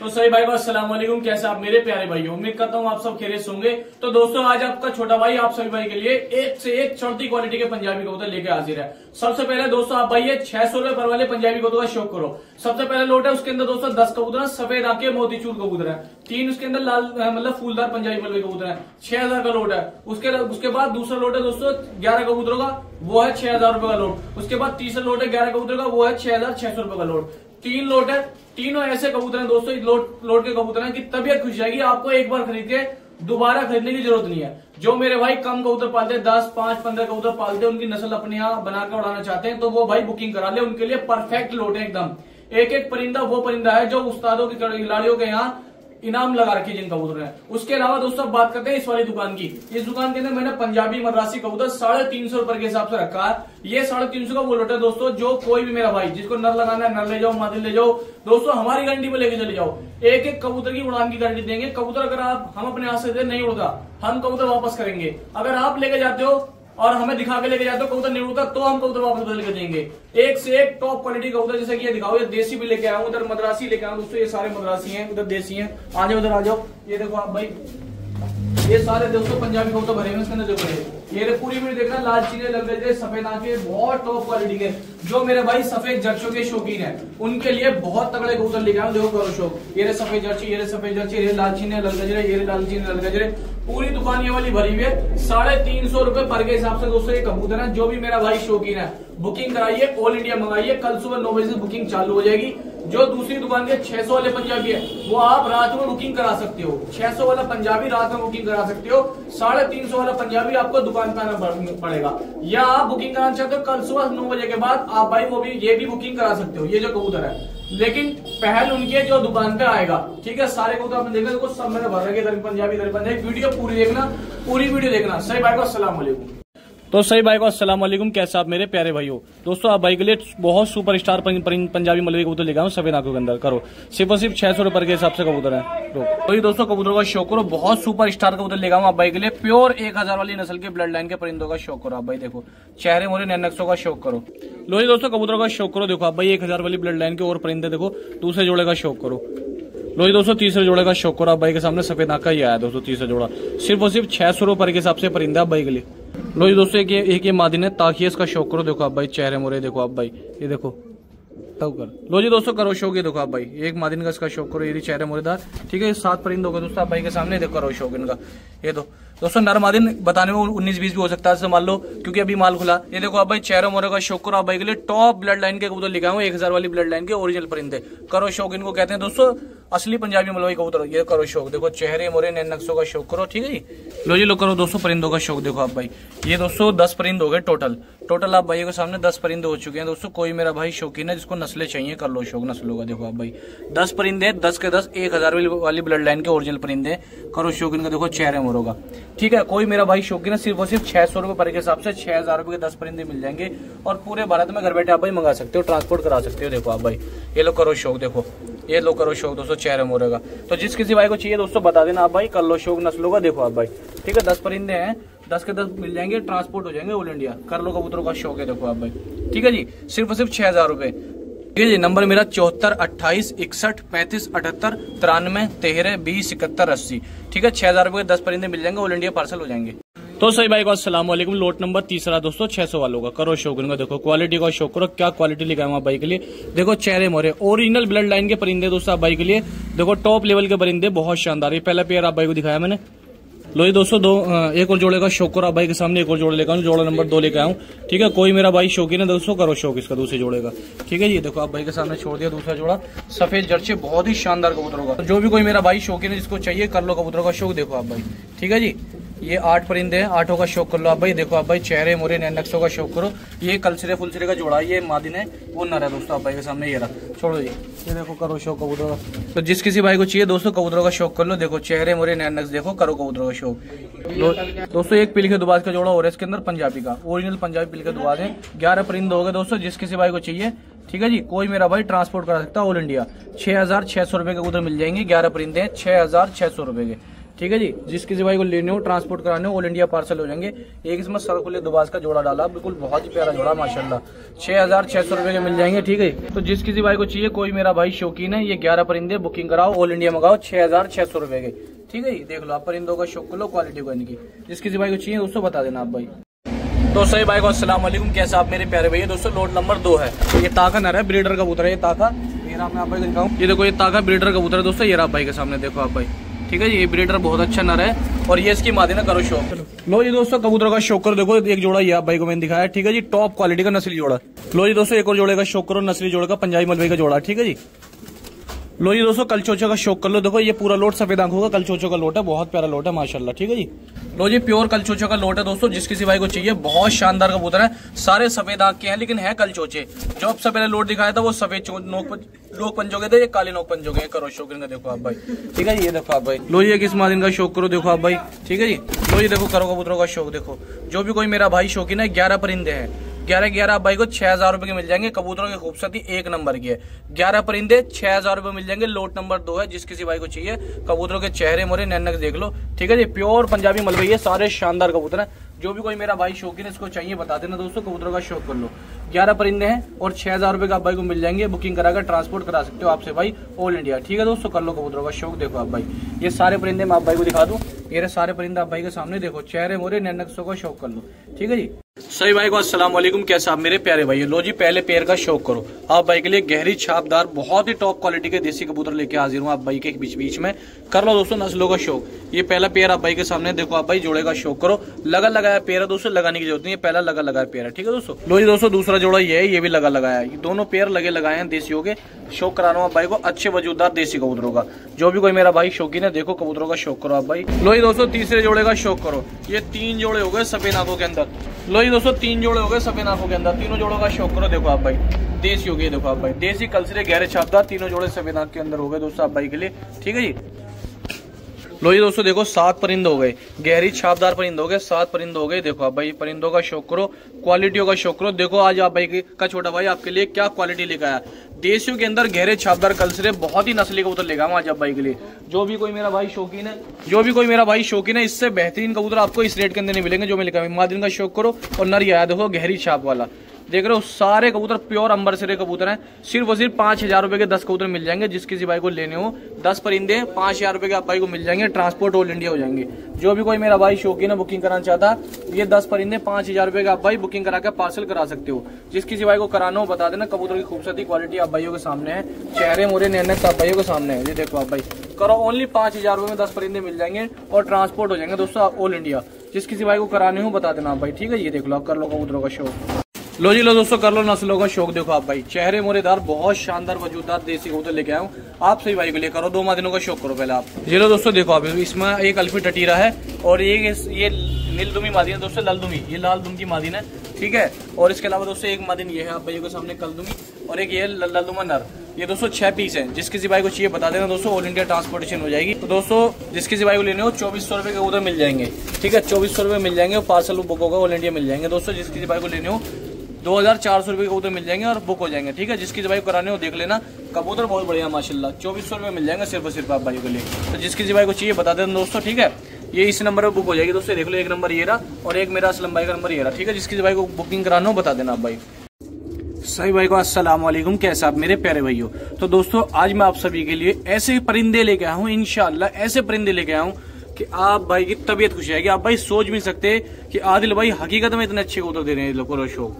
तो सही भाई को अस्सलाम वालेकुम। कैसे आप मेरे प्यारे भाई, उम्मीद करता हूँ आप सब खैरियत होंगे। तो दोस्तों आज आपका छोटा भाई आप सभी भाई के लिए एक से एक चढ़ती क्वालिटी के पंजाबी कबूतर लेके हाजिर है। सबसे पहले दोस्तों आप भाई ये 600 रुपए पर वाले पंजाबी कबूतर का शौक करो। सबसे पहले लोट है, उसके अंदर दोस्तों 10 कबूतर सफेद आंखें मोतीचूर कबूतर है, 3 उसके अंदर लाल मतलब फूलदार पंजाबी मलबे कबूतर है। 6000 का लोट है। उसके बाद दूसरा लोट है दोस्तों 11 कबूतरों का, वो है 6000 रुपए का लोट। उसके बाद तीसरा लोट है 11 कबूतर का, वो है 6600 रुपए का लोट। 3 लोट है, तीनों ऐसे कबूतर हैं दोस्तों, लोट के कबूतर हैं कि तबीयत खुश जाएगी। आपको एक बार खरीद के दोबारा खरीदने की जरूरत नहीं है। जो मेरे भाई कम कबूतर पालते हैं, 10, 5, 15 कबूतर पालते हैं, उनकी नस्ल अपने यहाँ बनाकर उड़ाना चाहते हैं तो वो भाई बुकिंग करा ले, उनके लिए परफेक्ट लोट है एकदम। एक एक परिंदा वो परिंदा है जो उस्तादों की खिलाड़ियों के यहाँ इनाम लगा रखे जिन कबूतर हैं। उसके अलावा दोस्तों बात करते हैं इस वाली दुकान की। इस दुकान के अंदर मैंने पंजाबी मद्रासी कबूतर 350 रुपए के हिसाब से रखा है। ये 350 का वो लोट है दोस्तों, जो कोई भी मेरा भाई जिसको नर लगाना है नर ले जाओ, मादी ले जाओ दोस्तों, हमारी गारंटी पे लेके चले जाओ। एक एक कबूतर की उड़ान की गारंटी देंगे। कबूतर अगर हम अपने हाथ से नहीं उड़ता, हम कबूतर वापस करेंगे। अगर आप लेके जाते हो और हमें दिखा के लेके जाते हो कबूतर नहीं उड़ता, तो हम कबूतर वापस बदल के देंगे। एक से एक टॉप क्वालिटी कबूतर, जैसे कि ये दिखाओ, ये देसी भी लेके आया हूं, उधर मद्रासी लेके आया हूं दोस्तों। ये सारे मद्रासी हैं, उधर देसी हैं। आ जाओ उधर आ जाओ। ये देखो आप भाई, ये सारे दोस्तों पंजाबी कबूतर भरे हुए इसके अंदर देखो। ये पूरी वीडियो देखना, लाल चीने लग गए, सफेद आंखें, बहुत टॉप क्वालिटी के। जो मेरे भाई सफेद जर्सियों के शौकीन है उनके लिए बहुत तगड़े कबूतर लेके आया हूं। देखो करो शौक, ये सफेद जर्सी, ये सफेद जर्सी, ये लाल चीने लग गए, ये लाल चीने लग गए। पूरी दुकान ये वाली भरी हुई है। 350 रुपए पर के हिसाब से दोस्तों ये कबूतर है। जो भी मेरा भाई शौकीन है बुकिंग कराइए, ऑल इंडिया मंगाइए। कल सुबह 9 बजे से बुकिंग चालू हो जाएगी। जो दूसरी दुकान के 600 वाले पंजाबी है वो आप रात में बुकिंग करा सकते हो। 600 वाला पंजाबी रात में बुकिंग करा सकते हो। 350 वाला पंजाबी आपको दुकान पे आना पड़ेगा। या आप बुकिंग कराना चाहते हो कल सुबह 9 बजे के बाद, आप भाई ये भी बुकिंग करा सकते हो। ये जो कबूतर है, लेकिन पहल उनके जो दुकान पे आएगा, ठीक है। सारे कबूतर आपने देखा, देखो सब मैंने भर रखे पंजाबी पंजाबी। वीडियो पूरी देखना, पूरी वीडियो देखना। सही भाई को अस्सलाम वालेकुम। तो सही भाई को अस्सलाम वालेकुम। कैसे आप मेरे प्यारे भाइयों। दोस्तों आप भाई के लिए बहुत सुपर स्टार पंजाबी मलबे कबूतर लेके आऊँ सफेद आंखों के अंदर। करो सिर्फ और सिर्फ 600 रुपए के हिसाब से कबूतर है। तो ये दोस्तों कबूतरों का शौक करो, बहुत सुपर स्टार कबूतर लेके आऊँ आप भाई के लिए। प्योर 1000 वाली नस्ल के ब्लड लाइन के परिंदों का शौक करो आप भाई। देखो चेहरे मोरे नैनक्सों का शौक करो। लो जी दोस्तों कबूतरों का शौक करो। देखो आप भाई 1000 वाली ब्लड लाइन के और परिंदे देखो। दूसरे जोड़े का शौक करो। लो जी दोस्तों तीसरे जोड़े का शौक करो आप भाई के सामने। सफेद आंख का ही आया दोस्तों तीसरा जोड़ा, सिर्फ और सिर्फ 600 रुपए के हिसाब से परिंदा आप भाई के लिए। लो जी दोस्तों एक ये मादिन है, ताकि इसका शौक करो। देखो आप भाई चेहरे मोरे देखो आप भाई, ये देखो तब कर। लो जी दोस्तों करो शौक, ये देखो आप भाई एक मादिन का इसका शौक करो। ये चेहरे मोरेदार, ठीक है। 7 परिंद हो गए दोस्तों आप भाई के सामने। देखो करो शौक इनका। ये दो दोस्तों नर मादिन बताने में 19-20 भी हो सकता है, मान लो क्योंकि अभी माल खुला। ये देखो आप भाई चेहरे मोरे का शौक करो आप भाई के लिए। टॉप ब्लड लाइन के कबूतर लेके आऊँ, 1000 वाली ब्लड लाइन के ओरिजिनल परिंदे। करो शौक इनको कहते हैं दोस्तों, असली पंजाबी मलबई कबूतर। ये करो शौक, देखो चेहरे मोरे नैन नक्शों का शौक करो, ठीक है जी। लो जी लो करो दोस्तों परिंदों का शौक। देखो आप भाई ये दोस्तों 10 परिंद हो गए टोटल आप भाई के सामने 10 परिंदे हो चुके हैं दोस्तों। कोई मेरा भाई शौकीन है जिसको नस्लें चाहिए, कर लो शौक नस्लों का। देखो आप भाई 10 परिंदे, 10 के 10 1000 वाली ब्लड लाइन के ओरिजिनल परिंदे। करो शौक इनका। देखो चेहरे मोरों का, ठीक है। कोई मेरा भाई शौकीन है सिर्फ और सिर्फ 600 रुपए पर के हिसाब से 6000 रुपए के 10 परिंदे मिल जाएंगे। और पूरे भारत में घर बैठे आप भाई मंगा सकते हो, ट्रांसपोर्ट करा सकते हो। देखो आप भाई ये लो करो शौक। देखो ये लो करो शौक दोस्तों चेहरे मोरे का। तो जिस किसी भाई को चाहिए दोस्तों बता देना आप भाई, कर लो शौक नस्लों का। देखो आप भाई, ठीक है। 10 परिंदे हैं, 10 के 10 मिल जाएंगे, ट्रांसपोर्ट हो जाएंगे ऑल इंडिया। कर लो कबूतरों का शौक है। देखो आप भाई, ठीक है जी। सिर्फ और सिर्फ 6000 रुपए, ठीक है जी। नंबर मेरा 74 28 61 35 78 93 13 20 71 80, ठीक है। 6000 रुपए के 10 परिंदे मिल जाएंगे, ऑल इंडिया पार्सल हो जाएंगे। तो सही भाई को अस्सलाम वालेकुम। लोट नंबर तीसरा दोस्तों 600 वालों का। करो शौक इनका। देखो क्वालिटी का शौक करो, क्या क्वालिटी लेकर आऊँ आप भाई के लिए। देखो चेहरे मोरे ओरिजिनल ब्लड लाइन के परिंदे दोस्तों आप भाई के लिए। देखो टॉप लेवल के परिंदे, बहुत शानदार। ये पहला पेयर आप भाई को दिखाया मैंने। लो जी दोस्तों एक और जोड़े का शौक करो आप भाई के सामने। एक और जोड़े लेकर आऊँ, जोड़ा नंबर 2 लेकर आऊँ, ठीक है। कोई मेरा भाई शौकीन है दोस्तों, करो शौक इसका दूसरे जोड़े का, ठीक है जी। देखो आप भाई के सामने छोड़ दिया दूसरा जोड़ा, सफेद जर्सी, बहुत ही शानदार कबूतरों का। जो भी कोई मेरा भाई शौकीन है जिसको चाहिए, कर लो कबूतरों का शौक। देखो आप भाई, ठीक है जी। ये 8 परिंदे हैं, 8 का शौक कर लो आप भाई। देखो आप भाई चेहरे मोरे नैन नक्शों का शौक करो। ये कलसिरे फुलसिरे का जोड़ा, ये मादिन है, वो नर है दोस्तों आप भाई के सामने। ये रहा, छोड़ो जी। ये देखो करो शौक कबूतरों का। तो जिस किसी भाई को चाहिए दोस्तों कबूतरों का शौक कर लो। देखो चेहरे मोरे नैन नक्श देखो, करो कबूतरों का शौक। दोस्तों एक पिल के दुबाज का जोड़ा और इसके अंदर पंजाबी का, ओरिजिनल पंजाबी पिल के दुबाज है। 11 परिंदे हो गए दोस्तों। जिस किसी भाई को चाहिए, ठीक है जी, कोई मेरा भाई ट्रांसपोर्ट करा सकता है ऑल इंडिया। 6600 रुपए के कबूतर मिल जाएंगे। 11 परिंदे हैं, 6600 रुपए के, ठीक है जी। जिस किसी भाई को लेने हो, ट्रांसपोर्ट कराने हो, ऑल इंडिया पार्सल हो जाएंगे। एक इसमें सरकुले दुबास का जोड़ा डाला, बिल्कुल बहुत ही प्यारा जोड़ा माशाल्लाह। 6,600 रुपए के मिल जाएंगे। ठीक है, तो जिस किसी भाई को चाहिए, कोई मेरा भाई शौकीन है, ये 11 परिंदे बुकिंग कराओ, ऑल इंडिया मंगाओ, 6,600 रुपए के। ठीक है जी, देख लो आप परिंदों का शौक कर लो, क्वालिटी को इनकी। जिस किसी भाई को चाहिए उसको बता देना आप भाई। तो सही भाई को अस्सलाम वालेकुम, कैसे आप मेरे प्यारे भैया। दोस्तों लोट नंबर 2 है, ये ताका नर है, ब्रीडर कबूतर है। ये ताका मेरा मैं आप भाई को दिखाऊं, ये देखो ये ताका ब्रीडर कबूतर है दोस्तों। ये आप भाई के सामने देखो आप भाई। ठीक है जी, ये ब्रीडर बहुत अच्छा नर है और ये इसकी मादी ना करो शौक। लो जी दोस्तों कबूतरों का शौक करो, देखो एक जोड़ा ये आप भाई को मैंने दिखाया। ठीक है जी, टॉप क्वालिटी का नस्ली जोड़ा। लो जी दोस्तों एक और जोड़े का शौक करो, नस्ली जोड़े का, पंजाबी मलबई का जोड़ा। ठीक है जी। लो जी दोस्तों कलचोचो का शौक कर लो, देखो ये पूरा लोट सफेद आंखों का कलचोचो का लोट है, बहुत प्यारा लोट है माशाल्लाह। ठीक है जी। लो जी प्योर कलचोचो का लोट है दोस्तों, जिस किसी भाई को चाहिए, बहुत शानदार कबूतर है। सारे सफेद आंख के हैं लेकिन है कलचोचे। जो अब से पहले लोट दिखाया था वो सफेद नोक पंजों के थे, ये काले नोक पंजों के। करो शौक इनका देखो आप भाई। ठीक है जी, ये देखो आप भाई। लो जी किस मादिन का शौक करो, देखो आप भाई। ठीक है जी। लो जी देखो करो कबूतरों का शौक देखो। जो भी कोई मेरा भाई शौकीन है, 11 परिंदे हैं, 11 आप भाई को 6,000 रुपए के मिल जाएंगे। कबूतरों की खूबसूरती एक नंबर की है। 11 परिंदे 6,000 रुपए मिल जाएंगे। लोट नंबर 2 है, जिस किसी भाई को चाहिए। कबूतरों के चेहरे मोरे नैनक देख लो। ठीक है जी, प्योर पंजाबी मलबई है, सारे शानदार कबूतर है। जो भी कोई मेरा भाई शौकीन है, इसको चाहिए बता देना दोस्तों, कबूतरों का शौक कर लो। 11 परिंदे हैं और 6,000 रुपए का आप भाई को मिल जाएंगे। बुकिंग कराकर ट्रांसपोर्ट करा सकते हो आपसे भाई, ऑल इंडिया। ठीक है दोस्तों, कर लो कबूतरों का शौक। देखो आप भाई, ये सारे परिंदे मैं आप भाई को दिखा दूं। ये सारे परिंदे आप भाई के सामने देखो, चेहरे मोरे नैनक्सों का शौक कर लो। ठीक है जी। सही भाई को अस्सलाम वालेकुम, कैसे आप मेरे प्यारे भाई। लो जी पहले पेयर का शौक करो आप भाई के लिए, गहरी छापदार बहुत ही टॉप क्वालिटी के देसी कबूतर लेके हाजिर हूँ आप भाई के बीच में। कर लो दोस्तों नस्लों का शौक। ये पहला पेयर आप भाई के सामने देखो आप भाई, जोड़े का शौक करो। लगा लगाया पेयर है दोस्तों, लगाने की जरूरत नहीं है, पहला लगा लगाया पेयर है। ठीक है दोस्तों। लो जी दोस्तों दूसरा जोड़ा ये है, ये भी लगा लगाया है। दोनों पेयर लगे लगाए हैं देसियों के। शौक करा रहा हूँ आप भाई को अच्छे वजूदार देसी कबूतरों का। जो भी कोई मेरा भाई शौकीन है, देखो कबूतरों का शौक करो आप भाई। लो जी दोस्तों तीसरे जोड़े का शौक करो। ये 3 जोड़े हो गए सफेद आंखों के अंदर। लो जी दोस्तों 3 जोड़े हो गए सफेद आंखों के अंदर। तीनों जोड़ों का शौक करो, देखो आप भाई। देसी हो गए देखो आप भाई, देसी कलसरे गहरे छापदार, तीनों जोड़े सफेद आंख के अंदर हो गए दोस्तों आप भाई के लिए। ठीक है जी। लो जी दोस्तों देखो 7 परिंदे हो गए, गहरी छापदार परिंदे हो गए, 7 परिंदे हो गए। देखो आप भाई परिंदों का शौक करो, क्वालिटियों का शौक करो। देखो आज आप भाई का छोटा भाई आपके लिए क्या क्वालिटी लेकर आया। देसियों के अंदर गहरे छापदार कलसरे, बहुत ही नस्ली कबूतर लेगा आज आप भाई के लिए। जो भी कोई मेरा भाई शौकीन है, इससे बेहतरीन कबूतर आपको इस रेट के अंदर नहीं मिलेंगे जो मैं लिखा। मादिन का शौक करो और नर आया देखो गहरी छाप वाला, देख रहे हो सारे कबूतर प्योर अंबर सिरे कबूतर हैं। सिर्फ और सिर्फ 5,000 रुपए के 10 कबूतर मिल जाएंगे। जिस किसी भाई को लेने हो 10 परिंदे 5,000 रुपए के आप भाई को मिल जाएंगे। ट्रांसपोर्ट ऑल इंडिया हो जाएंगे। जो भी कोई मेरा भाई शौकीन है बुकिंग कराना चाहता, ये 10 परिंदे 5,000 रुपए का आप भाई बुकिंग करा के पार्सल करा सकते हो। जिस किसी भाई को कराना हो बता देना। कबूतर की खूबसूरती क्वालिटी आप भाइयों के सामने है, चेहरे मोरे नैनक आप भाइयों के सामने है। ये देखो आप भाई करो, ओनली 5,000 रुपए में 10 परिंदे मिल जाएंगे और ट्रांसपोर्ट हो जाएंगे दोस्तों ऑल इंडिया। जिस किसी भाई को कराने हो बता देना आप भाई। ठीक है, ये देख लो आप कर लो कबूतरों का शौक। लो जी लो दोस्तों कर लो नस्लों का शौक। देखो आप भाई चेहरे मोरेदार बहुत शानदार वजूदार देसी कबूतर लेके आया हूँ आप सही भाई को लिए। करो 2 मादिनों का शौक करो पहले आप। ये लो दोस्तों देखो आप, इसमें एक अल्फी टटीरा है और ये नीलदुमी मादिन है दोस्तों, ललदुमी, ये लाल दुम की मादिन है। ठीक है, और इसके अलावा दोस्तों एक मादिन ये है आप भाइयों के सामने कलदुमी, और एक ये ललदुमा नर। ये दोस्तों 6 पीस है। जिस किसी भाई को चाहिए बता देना दोस्तों, ऑल इंडिया ट्रांसपोर्टेशन हो जाएगी। तो दोस्तों जिस किसी भाई को लेने हो 2400 रुपए के कबूतर मिल जाएंगे। ठीक है, 2400 रुपए मिल जाएंगे और पार्सल बुक होगा ऑल इंडिया मिल जाएंगे दोस्तों। जिस किसी भाई को लेने हो 2,400 रुपए के कबूतर मिल जाएंगे और बुक हो जाएंगे। ठीक है, जिसकी भाई को कराने हो देख लेना, कबूतर बहुत बढ़िया माशाल्लाह। 2400 रुपए मिल जाएंगे सिर्फ और सिर्फ आप भाइयों के लिए। तो जिसकी भाई को चाहिए बता देना दोस्तों। ठीक है, ये इस नंबर पे बुक हो जाएगी दोस्तों। देख लो एक नंबर ये रहा और एक मेरा असलम भाई का नंबर ये रहा। ठीक है, जिसकी भाई को बुकिंग कराना हो बता देना आप भाई। सही भाई को अस्सलाम वालेकुम, कैसे आप मेरे प्यारे भाइयों। तो दोस्तों आज मैं आप सभी के लिए ऐसे परिंदे लेके आया हूँ, इंशाल्लाह ऐसे परिंदे लेके आया हूँ कि आप भाई की तबीयत खुश रहेगी। आप भाई सोच भी नहीं सकते कि आदिल भाई हकीकत में इतने अच्छे कबूतर दे रहे हैं। लोगों शो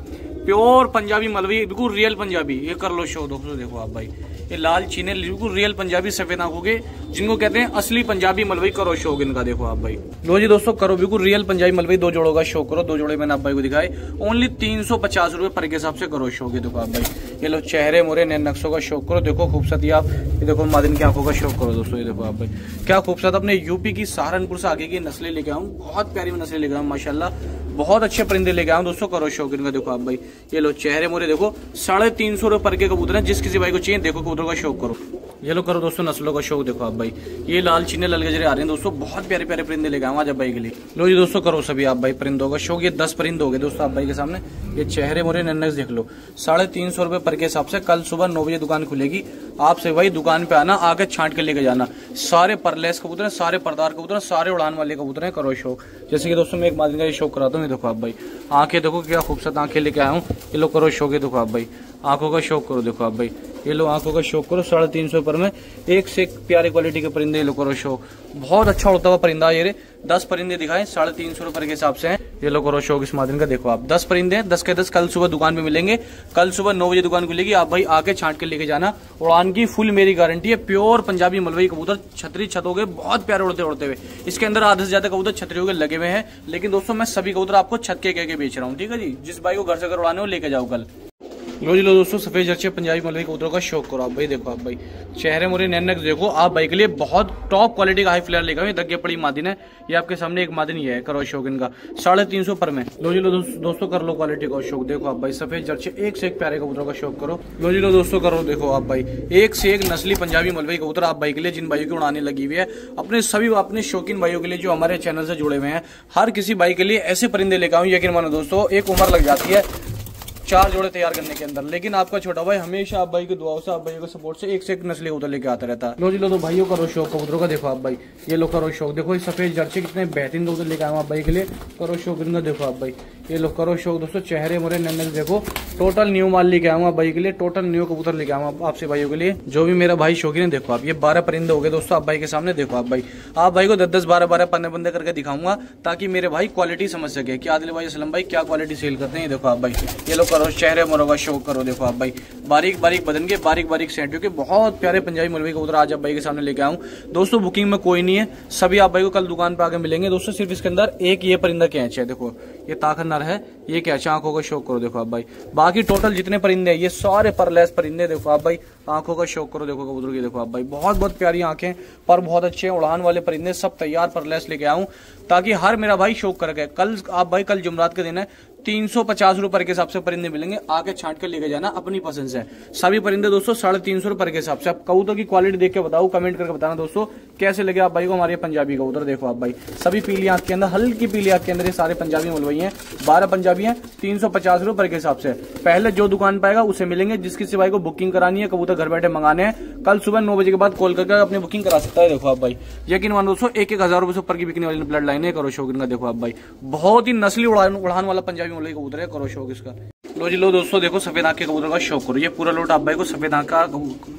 प्योर पंजाबी मलबी, बिल्कुल रियल पंजाबी। ये कर लो शो दोस्तों, देखो आप भाई ये लाल चीने बिल्कुल रियल पंजाबी सफेद आंखों के, जिनको कहते हैं असली पंजाबी मलबई। करो शो इनका देखो आप भाई। लो जी दोस्तों करो बिल्कुल रियल पंजाबी मलबई। 2 जोड़ों का शो करो। 2 जोड़े मैंने आप भाई को दिखाए, ओनली 350 रुपए पर के हिसाब से करो शो। देखो आप भाई ये लो चेहरे मोरे नैन नक्शों का शौक करो। देखो खूबसूरती आप ये देखो मादिन की आंखों का शौक करो दोस्तों। ये देखो आप भाई क्या खूबसूरत अपने यूपी की सहारनपुर से आगे की नस्लें लेके आऊँ, बहुत प्यारी नस्लें लेके आऊँ माशाल्लाह। बहुत अच्छे परिंदे लेके आऊँ दोस्तों। करो शौक इनका देखो आप भाई। ये लो चेहरे मोरे देखो 350 रुपए पर के कबूतर है। जिस किसी भाई को चाहिए देखो कबूतर का शौक करो। ये लो करो दोस्तों नस्लों का शौक देखो आप भाई। ये लाल चीने लाल गजरे आ रहे हैं दोस्तों, बहुत प्यारे प्यारे परिंदे लेके आऊंगा जब भाई के लिए। लो जी दोस्तों करो सभी आप भाई परिंदों का शौक। ये 10 परिंदे हो गए दोस्तों आप भाई के सामने। ये चेहरे मोरे नन्नस देख लो, 350 रुपए पर के हिसाब से। कल सुबह 9 बजे दुकान खुलेगी, आपसे भाई दुकान पे आना, आके छांट के लेके जाना। सारे परलेस कबूतर है, सारे परदार कबूतर है, सारे उड़ान वाले कबूतर है। करो शौक। जैसे कि दोस्तों मैं एक मादिन का ये शौक कराता हूँ। देखो आप भाई आंखें देखो क्या खूबसूरत आंखें लेके आया हूँ। ये लो करो शौक। देखो आप भाई आंखों का शौक करो। देखो आप भाई ये लो आंखों का शौक करो। 350 पर में एक से एक प्यारे क्वालिटी के परिंदे। ये लो करो शौक। बहुत अच्छा उड़ता हुआ परिंदा। ये 10 परिंदे दिखाए 350 रुपए के हिसाब से हैं। ये लो करो शौक इस मादिन का। देखो आप 10 परिंदे हैं, 10 के 10 कल सुबह दुकान पे मिलेंगे। कल सुबह 9 बजे दुकान खुलेगी, आप भाई आके छांट के लेके जाना। उड़ान की फुल मेरी गारंटी है। प्योर पंजाबी मलवई कबूतर, छतरी छतों के बहुत प्यारे उड़ते उड़ते हुए। इसके अंदर आधे से ज्यादा कबूतर छतरियों के लगे हुए हैं, लेकिन दोस्तों मैं सभी कबूतर आपको छत के बेच रहा हूँ। ठीक है जी, जिस भाई को घर से घर उड़ाने हो लेके जाओ कल। लो जी लो दोस्तों सफेद जर्सी पंजाबी मलवई कबूतरों का शौक करो आप भाई। देखो आप भाई चेहरे मोरे नैनक देखो आप भाई के लिए बहुत टॉप क्वालिटी का हाई फ्लेयर लेकर ये दग्गे पड़ी मादिन है। ये आपके सामने एक मादिन ये है। करो शौक इनका 350 पर में। लो जी लो दोस्तों कर लो क्वालिटी का शौक। देखो आप भाई सफेद जर्सी एक से एक प्यारे कबूतरों का शौक करो। लो जी लो दोस्तों करो। देखो आप भाई एक से एक नस्ली पंजाबी मलवई कबूतर आप भाई के लिए, जिन भाइयों की उड़ाने लगी हुई है। अपने सभी अपने शौकीन भाइयों के लिए जो हमारे चैनल से जुड़े हुए हैं, हर किसी भाई के लिए ऐसे परिंदे लेकर आऊं। यकीन मानो दोस्तों एक उम्र लग जाती है 4 जोड़े तैयार करने के अंदर, लेकिन आपका छोटा भाई हमेशा आप भाई की दुआओं से, आप भाई के सपोर्ट से एक से एक नस्ली कबूतर लेके आता रहता है। लो जी लो तो भाइयों करो शौक कबूतरों का। देखो आप भाई ये लो करो शौक। देखो ये सफेद जर्सी कितने बेहतरीन कबूतर लेके आऊँ आप भाई के लिए। करो शौक इनका। देखो आप भाई ये लो करो शौक दोस्तों। चेहरे मोरे नन्नस देखो, टोटल न्यू माल लेके आऊँ आप भाई के लिए। टोटल न्यू कबूतर लेके आऊँ आपसे भाइयों के लिए, जो भी मेरा भाई शौकीन है। देखो आप ये 12 परिंदे हो गए दोस्तों आप भाई के सामने। देखो आप भाई को 10-10 12-12 पन्ने करके दिखाऊंगा, ताकि मेरे भाई क्वालिटी समझ सके कि आदिल भाई असलम भाई क्या क्वालिटी सेल करते हैं। देखो आप भाई ये लो करो चेहरे मोरों का शौक करो। देखो आप भाई बारीक बारीक बदन के, बारीक बारीक सेंटियों के बहुत प्यारे पंजाबी मलवई कबूतर आज आप भाई के सामने लेके आऊँ दोस्तों। बुकिंग में कोई नहीं है, सभी आप भाई को कल दुकान पे आके मिलेंगे दोस्तों। सिर्फ इसके अंदर एक ये परिंदा कैच है। देखो ये ताकत नर है, ये कैच आंखों का शौक करो। देखो आप भाई बाकी टोटल जितने परिंदे हैं ये सारे परलेस परिंदे। देखो आप भाई आंखों का शौक करो। देखो कबूतर की। देखो आप भाई बहुत बहुत प्यारी आंखें, पर बहुत अच्छे उड़ान वाले परिंदे, सब तैयार परलेस लेके आऊं, ताकि हर मेरा भाई शौक करके कल आप भाई कल जुमरात के दिन है 350 रुपए के हिसाब से परिंदे मिलेंगे। आके छांट के लेके जाना अपनी पसंद से। सभी परिंदे दोस्तों 350 रुपए के हिसाब से। आप कबूतर की क्वालिटी देख के बताओ, कमेंट करके बताना दोस्तों कैसे लगे आप भाई को हमारे पंजाबी कबूतर। देखो आप भाई सभी पीली आंख के अंदर, हल्की पीली आंख के अंदर ये सारे पंजाबी मलवई हैं। 12 पंजाबी हैं 350 रुपए के हिसाब से। पहले जो दुकान पाएगा उसे मिलेंगे। जिस किसी भाई को बुकिंग करानी है, कबूतर घर बैठे मंगाने हैं, कल सुबह 9 बजे के बाद कॉल करके अपनी बुकिंग करा सकता है। देखो आप भाई यकीन मानो दोस्तों 1-1 हजार रुपए से ऊपर की बिकने वाली ब्लड लाइन है। करो शौक इनका। देखो आप भाई बहुत ही नस्ली उड़ान वाला पंजाबी मलवई कबूतर है। करो शौक इसका। लो जी लो दोस्तों देखो सफेद आंख के कबूतर का शौक करो। ये पूरा लोट आप भाई को सफेद आंख का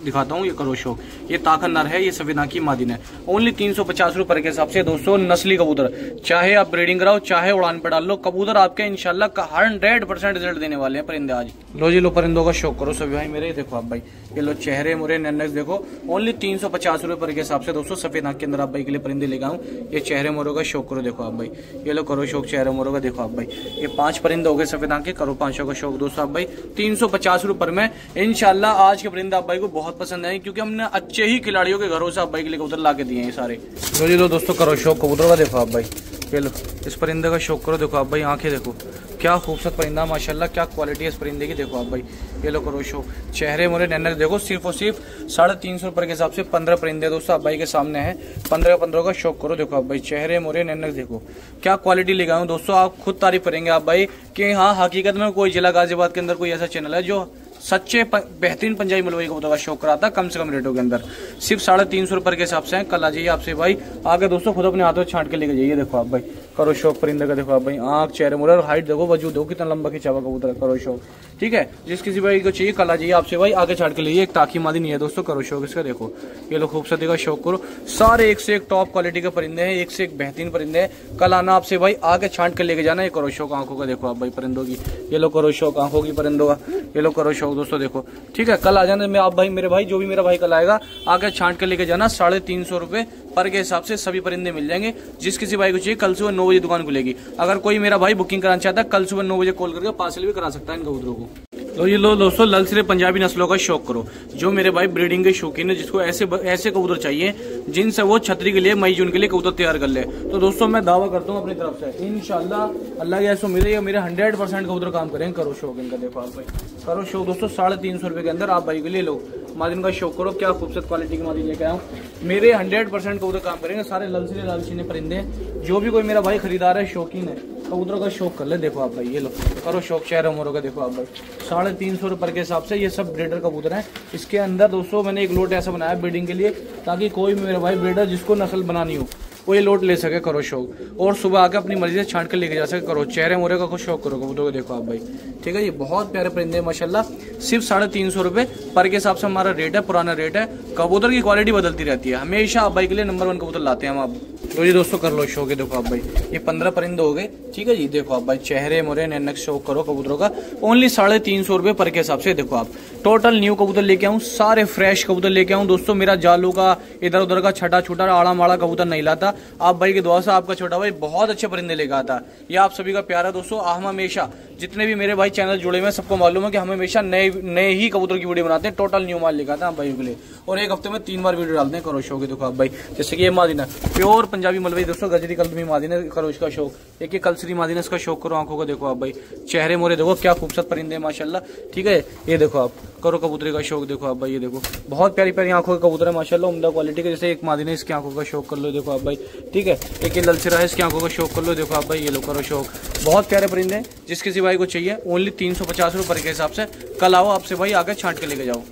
दिखाता हूँ। ये करो शौक। ये ताकत नर है, ये सफेद आंख की मादिन है। ओनली 350 रुपए के हिसाब से दोस्तों नस्ली कबूतर। चाहे आप ब्रीडिंग कराओ, चाहे उड़ान पे डाल लो, कबूतर आपके इंशाल्लाह 100% रिजल्ट देने वाले हैं परिंदे आज। लो जी लो परिंदों का शौक करो सभी भाई मेरे। देखो आप भाई ये लो चेहरे मुरे नन्नस देखो। ओनली 350 रुपए के हिसाब से दोस्तों सफेद आंख के अंदर आप भाई के लिए परिंदे लेकर आऊँ। ये चेहरे मोरों का शौक करो। देखो आप भाई ये लो करो शौक चेहरे मोरों का। देखो आप भाई ये 5 परिंदे हो गए सफेद आंख के। करो 500 का शौक दोस्तों आप भाई 350 रुपए में। इंशाल्लाह आज के परिंदे आप भाई को बहुत पसंद आए, क्योंकि हमने अच्छे ही खिलाड़ियों के घरों से आप भाई के लिए कबूतर ला के दिए हैं सारे। लो जी लो दोस्तों करो शौक कबूतर का। देखो आप भाई ये लो इस परिंदे का शौक करो। देखो आप भाई आंखें देखो क्या खूबसूरत परिंदा, माशाल्लाह क्या क्वालिटी है इस परिंदे की। देखो आप भाई ये लो करो शौक। चेहरे मोरे नन्नस देखो। सिर्फ और सिर्फ 350 रुपए के हिसाब से 15 परिंदे दोस्तों आप भाई के सामने है। 15 का शौक करो। देखो आप भाई चेहरे मोरे नन्नस देखो क्या क्वालिटी लेके आऊँ दोस्तों। आप खुद तारीफ करेंगे आप भाई कि हाँ हकीकत में कोई जिला गाजियाबाद के अंदर कोई ऐसा चैनल है जो सच्चे बेहतरीन पंजाबी मलवई कबूतर का शौक कराता कम से कम रेटों के अंदर। सिर्फ 350 रुपए के हिसाब से। कल आ जाइए आपसे भाई आगे दोस्तों, खुद अपने हाथों छांट के लेके जाइए। देखो आप भाई करो शौक परिंदे का। देखो आप भाई आंख चेहरे मुरे और हाइट देखो, वजूद देखो कितना लंबा खिंचावा कबूतर। करो शौक ठीक है। जिस किसी भाई को चाहिए कल आ जाइए आपसे भाई आगे छांट के लिए। एक ताकी मादी नहीं है दोस्तों। करो शौक इसका। देखो ये लोग खूबसूरती का शौक करो। सारे एक से एक टॉप क्वालिटी के परिंदे हैं, एक से एक बेहतरीन परिंदे हैं। कल आना आपसे भाई आगे छांट के लेके जाना। ये करो शौक आंखों का। देखो आप भाई परिंदों की। ये लोग करो शौक आंखों की परिंदों का। ये लोग करो शौक दोस्तों देखो ठीक है। कल आ जाना मैं आप भाई मेरे भाई जो भी मेरा भाई कल आएगा आगे छांट के लेके जाना। 350 रुपए पर के हिसाब से सभी परिंदे मिल जाएंगे। जिस किसी भाई को चाहिए कल सुबह 9 बजे दुकान खुलेगी। अगर कोई मेरा भाई बुकिंग कराना चाहता है कल सुबह 9 बजे कॉल करके पार्सल भी करा सकता है इन कबूतरों को। तो ये लो दोस्तों लल सिरे पंजाबी नस्लों का शौक करो। जो मेरे भाई ब्रीडिंग के शौकीन है, जिसको ऐसे कबूतर चाहिए जिनसे वो छतरी के लिए मई जून के लिए कबूतर तैयार कर ले, तो दोस्तों मैं दावा करता हूँ अपनी तरफ से इंशाल्लाह अल्लाह की ऐसा मेरे 100% कबूतर काम करेंगे। करो शौक इनका। देखो आप भाई करो शौक दोस्तों 350 रुपए के अंदर आप भाई के लिए लो मादिन का शौक करो, क्या खूबसूरत क्वालिटी की मादिन लेके आया हूँ। मेरे 100% कबूतर काम करेंगे, सारे ललसीने लालचीने परिंदे हैं। जो भी कोई मेरा भाई खरीदार है, शौकीन है, कबूतरों का शौक कर ले। देखो आप भाई, ये लो करो शौक चेहरे मोरों का। देखो आप भाई 350 रुपये पर के हिसाब से ये सब ब्रीडर कबूतर हैं। इसके अंदर दोस्तों मैंने एक लोट ऐसा बनाया ब्रीडिंग के लिए, ताकि कोई मेरा भाई ब्रीडर जिसको नस्ल बनानी हो वो ये लोट ले सके, करो शौक। और सुबह आके अपनी मर्जी से छांट कर लेके जा सके, करो चेहरे मोरे का कुछ शौक करो कबूतरों को। देखो आप भाई, ठीक है, ये बहुत प्यारे परिंदे माशाल्लाह। सिर्फ 350 रुपये पर के हिसाब से हमारा रेट है, पुराना रेट है। कबूतर की क्वालिटी बदलती रहती है, हमेशा आप भाई के लिए नंबर 1 कबूतर लाते हैं हम आप। तो जी दोस्तों कर लो शौक है। देखो आप भाई, ये 15 परिंदे हो गए, ठीक है जी। देखो आप भाई चेहरे मोरे नैनक शौक करो कबूतरों का, ओनली 350 रुपये पर के हिसाब से। देखो आप टोटल न्यू कबूतर लेके आऊँ, सारे फ्रेश कबूतर लेके आऊँ दोस्तों। मेरा जालू का इधर उधर का छटा छुटा आड़ा माड़ा कबूतर नहीं लाता। आप भाई की दुआ से आपका छोटा भाई बहुत अच्छे परिंदे लेकर आता। ये आप सभी का प्यारा दोस्तों। हम हमेशा जितने भी मेरे भाई चैनल जुड़े हुए हैं सबको मालूम है कि हम हमेशा नए ही कबूतर की वीडियो बनाते हैं, टोटल न्यू माल लेकर आते हैं आप भाई के लिए, और एक हफ्ते में 3 बार वीडियो डालते हैं। करो शौक। देखो आप भाई, जैसे कि ये मादीना प्योर पंजाबी मलबई दोस्तों, गजरी कलमी मादीना, करो इसका शौक। एक कलसरी मादीना, इसका शौक करो आंखों का। देखो आप भाई चेहरे मोरे देखो क्या खूबसूरत परिंदे माशाल्लाह, ठीक है। ये देखो आप करो कबूतरी का शौक। देखो आप भाई, ये देखो बहुत प्यारी प्यारी आंखों के कबूतर है माशाल्लाह, उम्दा क्वालिटी के। जैसे एक मादीना, इसकी आंखों का शौक कर लो। देखो आप भाई, ठीक है। एक ये ललसिरा है, इसकी आंखों का शौक कर लो। देखो आप भाई, ये लो करो शौक। बहुत प्यारे परिंदे हैं, जिस किसी भाई को चाहिए ओनली 350 रुपये के हिसाब से। कल आओ आपसे भाई आगे छांट के लेके जाओ।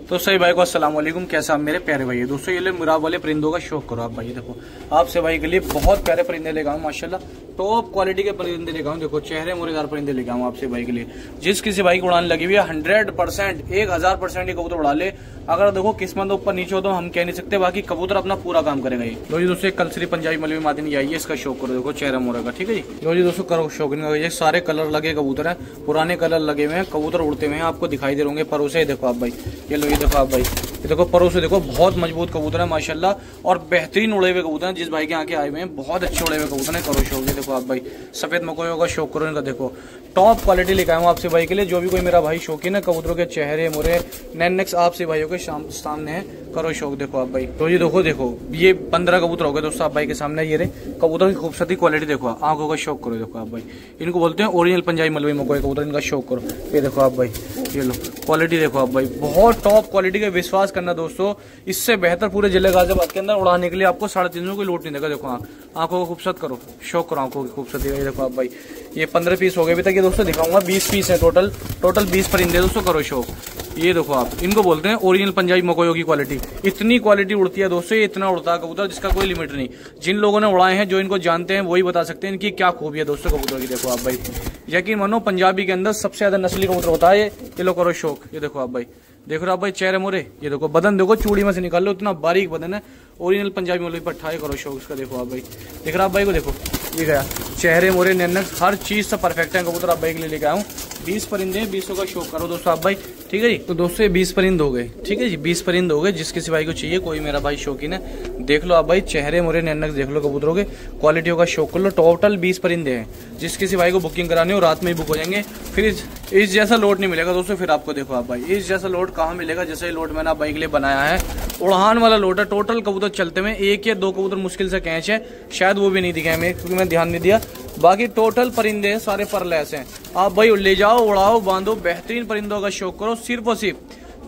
तो सही भाई को अस्सलाम वालेकुम, कैसा आप मेरे प्यारे भाई है दोस्तों। ये ले मुराब वाले परिंदों का शौक करो आप भाई। देखो आपसे भाई के लिए बहुत प्यारे परिंदे लेकर आऊँ माशाल्लाह, टॉप क्वालिटी के परिंदे लेकर आऊँ। देखो चेहरे मोरेदार परिंदे लेकर आऊँ आपसे भाई के लिए। जिस किसी भाई को उड़ान लगी हुई है 100% 1000% ये कबूतर उड़ा ले। अगर देखो किस्मत ऊपर नीचे हो तो हम कह नहीं सकते, बाकी कबूतर अपना पूरा काम करेगा। ये लो जी दोस्तों, कलसरी पंजाबी मलबी मादिनी आई है, इसका शौक करो। देखो चेहरा मोरे का, ठीक है जी। लो जी दोस्तों करो शौकीन का। ये सारे कलर लगे कबूतर है, पुराने कलर लगे हुए हैं, कबूतर उड़ते हुए हैं, आपको दिखाई दे होंगे परों से। देखो आप भाई, ये लो, ये देखो आप भाई, ये देखो परों से देखो, बहुत मजबूत कबूतर है माशाल्लाह, और बेहतरीन उड़े हुए कबूतर हैं। जिस भाई के आके आए हुए हैं बहुत अच्छे उड़े हुए कबूतर हैं, करो शौक। देखो आप भाई सफेद मकोयों का शौक करो इनका। देखो टॉप क्वालिटी लेकर आया हूँ आपसे भाई के लिए। जो भी कोई मेरा भाई शौकीन है कबूतरों के चेहरे मोरे नैनक्स आपसे भाइयों के सामने है, करो शौक। देखो आप भाई, तो ये देखो ये 15 कबूतर हो गए दोस्तों आप भाई के सामने। ये रहे कबूतर की खूबसूरती क्वालिटी देखो, आंखों का शौक करो। देखो आप भाई, इनको बोलते हैं ओरिजिनल पंजाबी मलबई मकोई कबूतर, इनका शौक करो। ये देखो आप भाई, ये लो क्वालिटी देखो आप भाई, बहुत टॉप क्वालिटी का। विश्वास करना दोस्तों, इससे बेहतर पूरे जिले गाजियाबाद के अंदर उड़ाने के लिए आपको 350 कोई लोट नहीं देगा। देखो आंखों को खूबसूरत करो, शौक करो आंखों की खूबसूरती। देखो आप भाई, ये 15 पीस हो गए अभी तक, ये दोस्तों दिखाऊंगा 20 पीस है टोटल 20 परिंदे दोस्तों, करो शौक। ये देखो आप, इनको बोलते हैं ओरिजिनल पंजाबी मकोयों की क्वालिटी। इतनी क्वालिटी उड़ती है दोस्तों, ये इतना उड़ता है कबूतर जिसका कोई लिमिट नहीं। जिन लोगों ने उड़ाए हैं, जो इनको जानते हैं, वही बता सकते हैं इनकी क्या खूबी है दोस्तों कबूतर की। देखो आप भाई, यकीन मानो पंजाबी के अंदर सबसे ज्यादा नस्ली कबूतर होता है ये लो करो शौक। ये देखो आप भाई, देखो आप भाई चेहरे मोरे, ये देखो बदन देखो, चूड़ी में से निकाल लो, इतना बारीक बदन है, ओरिजिनल पंजाबी मलबई पट्ठा है, करो शौक इसका। देखो आप भाई, देख रहा आप भाई को, देखो ये गया चेहरे मोरे नैनक, हर चीज से परफेक्ट है कबूतर आप भाई के लिए लेके आऊँ। 20 परिंदे, 20 का शौक करो दोस्तों आप भाई, ठीक है जी। तो दोस्तों ये 20 परिंद हो गए, ठीक है जी, 20 परिंद हो गए। जिस किसी भाई को चाहिए, कोई मेरा भाई शौकीन है, देख लो आप भाई चेहरे मोरे नैनक देख लो कबूतरों के, क्वालिटियों का शौक कर लो। टोटल 20 परिंदे हैं। जिस किसी भाई को बुकिंग करानी हो रात में ही बुक हो जाएंगे। फिर इस जैसा लोड नहीं मिलेगा दोस्तों फिर आपको। देखो आप भाई, इस जैसा लोड कहाँ मिलेगा, जैसे लोड मैंने आप भाई के लिए बनाया है, उड़ान वाला लोड है। टोटल कबूतर चलते में 1 या 2 कबूतर मुश्किल से कैच है, शायद वो भी नहीं दिखे हमें क्योंकि मैं ध्यान नहीं दिया। बाकी टोटल परिंदे सारे परलैस हैं। आप भाई ले जाओ, उड़ाओ, बांधो, बेहतरीन परिंदों का शौक करो। सिर्फ और सिर्फ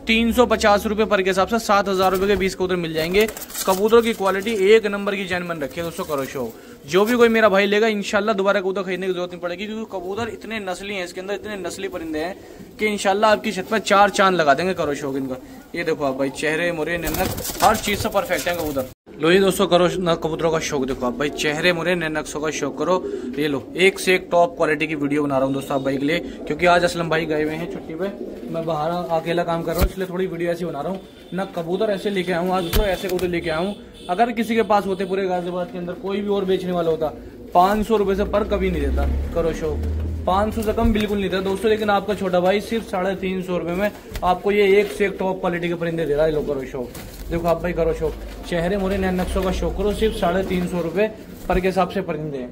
350 रुपये पर के हिसाब से 7000 रुपये के 20 कबूतर मिल जाएंगे। कबूतरों की क्वालिटी एक नंबर की जैन मन रखी है दोस्तों, करो शौक। जो भी कोई मेरा भाई लेगा इंशाल्लाह दोबारा कबूतर खरीदने की जरूरत नहीं पड़ेगी, क्योंकि कबूतर इतने नस्ली हैं, इसके अंदर इतने नस्ली परिंदे हैं कि इंशाल्लाह आपकी छत पर 4 चांद लगा देंगे, करो शौक इनका। ये देखो आप भाई, चेहरे मोरे नैनक हर चीज से परफेक्ट है कबूतर। लो ये दोस्तों करो ना कबूतरों का शौक। देखो आप भाई, चेहरे मुरे नैनक्सों का शौक करो। ये लो, एक से एक टॉप क्वालिटी की वीडियो बना रहा हूँ दोस्तों आप भाई के लिए, क्योंकि आज असलम भाई गए हुए हैं छुट्टी पे, मैं बाहर अकेला काम कर रहा हूँ, इसलिए थोड़ी वीडियो ऐसी बना रहा हूँ ना। कबूतर ऐसे लेके आऊँ आज तो, ऐसे कबूतर लेके आऊँ। अगर किसी के पास होते पूरे गाजियाबाद के अंदर, कोई भी और बेचने वाला होता, 500 रुपये से पर कभी नहीं देता, करो शौक। 500 से कम बिल्कुल नहीं था दोस्तों, लेकिन आपका छोटा भाई सिर्फ 350 रुपये में आपको ये एक से एक टॉप क्वालिटी के परिंदे दे रहा है। लो करो शौक। देखो आप भाई करो शौक, चेहरे मोरे नैनक्सों का शौक करो। सिर्फ 350 रुपये पर के हिसाब से परिंदे हैं,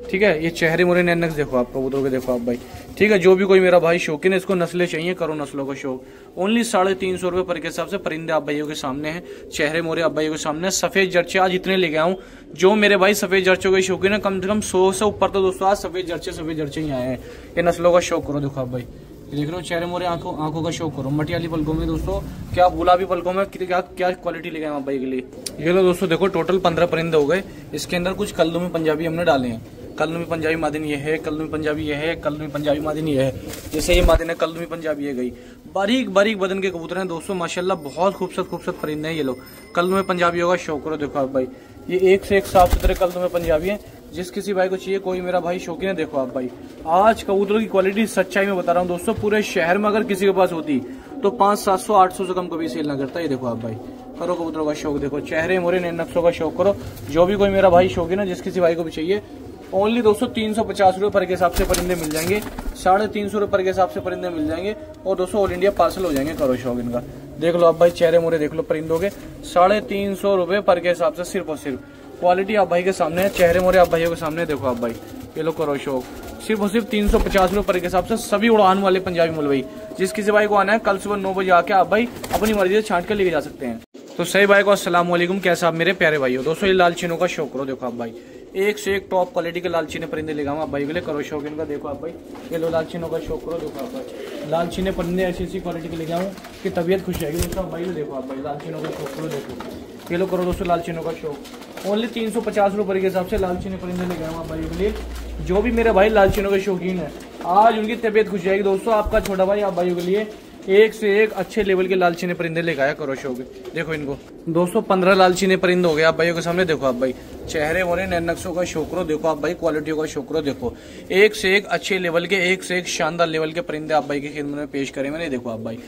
ठीक है। ये चेहरे मोरे नैनक्स देखो आप कबूतरों के, देखो आप भाई, ठीक है। जो भी कोई मेरा भाई शौकीन है, इसको नस्लें चाहिए, करो नस्लों का शौक। ओनली 350 रुपये पर के हिसाब से परिंदे आप भाइयों के सामने हैं, चेहरे मोरे आप भाइयों के सामने। सफेद जर्चे आज इतने लेके आऊँ, जो मेरे भाई सफेद जर्चों के शौकीन है, कम से कम 100 से ऊपर तो दोस्तों आज सफेद जर्चे ही आए हैं। ये नस्लों का शौक करो। देखो आप भाई, देख लो चेहरे मोरे आंखों का शौक करो। मटियाली पलकों में दोस्तों, क्या गुलाबी पलकों में क्या क्या क्वालिटी लेके आए आप भाई के लिए। ये लो दोस्तों देखो, टोटल 15 परिंदे हो गए। इसके अंदर कुछ कल्लू में पंजाबी हमने डाले हैं। कल्लू में पंजाबी मादिन ये है, कल्लू में पंजाबी ये है, कल्लू में पंजाबी मादिन ये है। जैसे ये मादिन है, कल्लू में पंजाबी ये गई। बारीक बारीक बदन के कबूतर हैं दोस्तों, माशाल्लाह बहुत खूबसूरत परिंदे हैं ये लोग। कल्लू में पंजाबी होगा, शौक करो। देखो आप भाई, ये एक से एक साफ सुथरे कल्लू में पंजाबी है। जिस किसी भाई को चाहिए, कोई मेरा भाई शौकीन है, देखो आप भाई। आज कबूतरों की क्वालिटी सच्चाई में बता रहा हूँ दोस्तों, पूरे शहर में अगर किसी के पास होती तो 500, 700, 800 से कम कभी सेल ना करता। ये देखो आप भाई, करो कबूतरों का शौक। देखो चेहरे मोरे नए नक्शों का शौक करो। जो भी कोई मेरा भाई शौकीन है, जिस किसी भाई को भी चाहिए, ओनली दोस्तों 350 रुपए पर के हिसाब से परिंदे मिल जाएंगे। 350 रुपए पर के हिसाब से परिंदे मिल जाएंगे। और दोस्तों ऑल इंडिया पार्सल हो जाएंगे। करो शौक इनका। देख लो आप भाई, चेहरे मोरे देख लो परिंदों के। 350 रुपए पर के हिसाब से सिर्फ और सिर्फ। क्वालिटी आप भाई के सामने है, चेहरे मोरे आप भाइयों के सामने। देखो आप भाई, ये लो करो शौक। सिर्फ और सिर्फ 350 रुपए पर के हिसाब से सभी उड़ान वाले पंजाबी मुलवई। जिस किसी भाई को आना है, कल सुबह 9 बजे आके आप भाई अपनी मर्जी से छांट कर लेके जा सकते हैं। तो सही भाई को अस्सलाम वालेकुम, कैसा आप मेरे प्यारे भाई हो। दोस्तों ये लाल चीनों का शौक करो। देखो आप भाई, एक से एक टॉप क्वालिटी के लाल चीने परिंदे लेगा आप भाई के लिए। करो शौक इनका। देखो आप भाई, ये लो लाल चीनों का शौक करो। देखो आप भाई, लाल चीने परिंदे ऐसी क्वालिटी के लेके आऊँ कि तबीयत खुश रहेगी दोस्तों भाई। देखो आप भाई, लाल चीनों का शौक करो। देखो ये लो करो दोस्तों, लाल चीनों का शौक। ओनली 350 रुपए के हिसाब से लाल चीने परिंदे लेके आऊँ आप भाई के लिए। जो भी मेरे भाई लाल चीनों के शौकीन है, आज उनकी तबीयत खुश जाएगी दोस्तों। आपका छोटा भाई आप भाइयों के लिए एक से एक अच्छे लेवल के लाल चीने परिंदे लेके आया। करो शौक। देखो इनको दोस्तों, 15 लाल चीने परिंदे हो गए आप भाइयों के सामने। देखो आप भाई, चेहरे मोरे नए नक्शों का शौक करो। देखो आप भाई, क्वालिटी का शौक करो। देखो एक से एक अच्छे लेवल के, एक से एक शानदार लेवल के परिंदे आप भाई की खिदमत में पेश करें मैंने। देखो आप भाई,